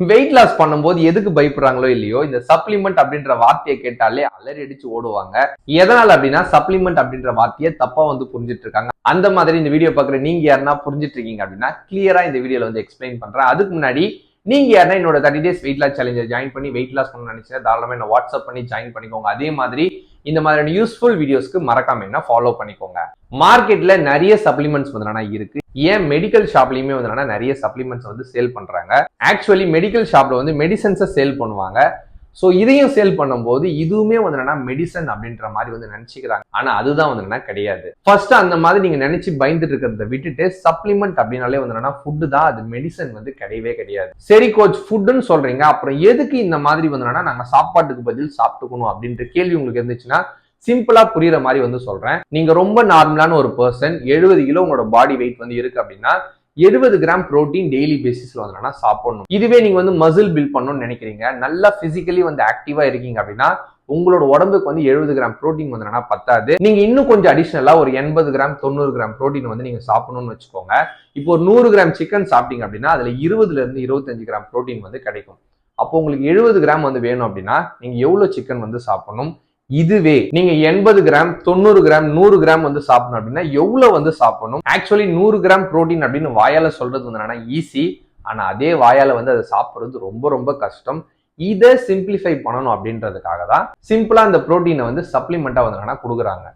Weight loss பண்ணும்போது எதுக்கு பயப்படுறாங்களோ இல்லையோ, இந்த சப்ளிமெண்ட் அப்படின்ற வார்த்தையை கேட்டாலே அலறி அடிச்சு ஓடுவாங்க. எதனால அப்படின்னா சப்ளிமெண்ட் அப்படின்ற வார்த்தையை தப்பா வந்து புரிஞ்சிட்டு இருக்காங்க. அந்த மாதிரி இந்த வீடியோ பாக்குற நீங்க யாருன்னா புரிஞ்சிட்டு இருக்கீங்க அப்படின்னா கிளியரா இந்த வீடியோல வந்து எக்ஸ்பிளைன் பண்றேன். அதுக்கு முன்னாடி நீங்க யாருன்னா என்னோட 30 days வெயிட் லாஸ் சேலஞ்சை ஜாயின் பண்ணி வெயிட் லாஸ் பண்ணணும்னு நினைச்சா தாராளமா என்ன வாட்ஸ்அப் பண்ணி ஜாயின் பண்ணிக்கோங்க. அதே மாதிரி இந்த மாதிரியான யூஸ்ஃபுல் வீடியோஸ்க்கு மறக்காம என்ன ஃபாலோ பண்ணிக்கோங்க. மார்க்கெட்ல நிறைய சப்ளிமெண்ட்ஸ் வந்து இருக்கு. ஏன் மெடிக்கல் ஷாப்லயுமே வந்து நிறைய சப்ளிமெண்ட்ஸ் வந்து சேல் பண்றாங்க. ஆக்சுவலி மெடிக்கல் ஷாப்ல வந்து மெடிசன்ஸை சேல் பண்ணுவாங்க. ஸோ இதையும் சேல் பண்ணும்போது இதுவுமே வந்து மெடிசன் அப்படின்ற மாதிரி வந்து நினைச்சுக்கிறாங்க. ஆனா அதுதான் வந்து கிடையாது. ஃபர்ஸ்ட் அந்த மாதிரி நீங்க நினைச்சு பயந்துட்டு இருக்கிறத விட்டுட்டு சப்ளிமெண்ட் அப்படின்னாலே வந்து ஃபுட்டு தான், அது மெடிசன் வந்து கிடையவே கிடையாது. சரி கோச் ஃபுட்டுன்னு சொல்றீங்க, அப்புறம் எதுக்கு இந்த மாதிரி வந்து நாங்க சாப்பாட்டுக்கு பதில் சாப்பிட்டுக்கணும் அப்படின்ற கேள்வி உங்களுக்கு இருந்துச்சுன்னா சிம்பிளா புரியுற மாதிரி வந்து சொல்றேன். நீங்க ரொம்ப நார்மலான ஒரு பர்சன், 70 கிலோ உங்களோட பாடி வெயிட் வந்து இருக்கு அப்படின்னா 70 கிராம் புரோட்டீன் டெய்லி பேசிஸ்ல வந்து சாப்பிடணும். இதுவே நீங்க வந்து மசில் பில்ட் பண்ணணும்னு நினைக்கிறீங்க, நல்லா பிசிக்கலி வந்து ஆக்டிவா இருக்கீங்க அப்படின்னா உங்களோட உடம்புக்கு வந்து 70 கிராம் புரோட்டீன் வந்து பத்தாது. நீங்க இன்னும் கொஞ்சம் அடிஷனலா ஒரு 80 கிராம் 90 கிராம் புரோட்டீன் வந்து நீங்க சாப்பிடணும்னு வச்சுக்கோங்க. இப்போ ஒரு 100 கிராம் சிக்கன் சாப்பிட்டீங்க அப்படின்னா அதுல 20ல இருந்து 25 கிராம் புரோட்டீன் வந்து கிடைக்கும். அப்போ உங்களுக்கு 70 கிராம் வந்து வேணும் அப்படின்னா நீங்க எவ்வளவு சிக்கன் வந்து சாப்பிடணும்? இதுவே நீங்க 80 கிராம் 90 கிராம் 100 கிராம் வந்து சாப்பிடணும் அப்படின்னா எவ்வளவு வந்து சாப்பிடணும்? ஆக்சுவலி 100 கிராம் புரோட்டீன் அப்படின்னு வாயால சொல்றது வந்து ஈஸி. ஆனா அதே வாயால வந்து அதை சாப்பிடுறது ரொம்ப ரொம்ப கஷ்டம். இதை சிம்பிளிஃபை பண்ணணும் அப்படின்றதுக்காக தான் சிம்பிளா அந்த புரோட்டீனை வந்து சப்ளிமெண்டா வந்து கொடுக்குறாங்க.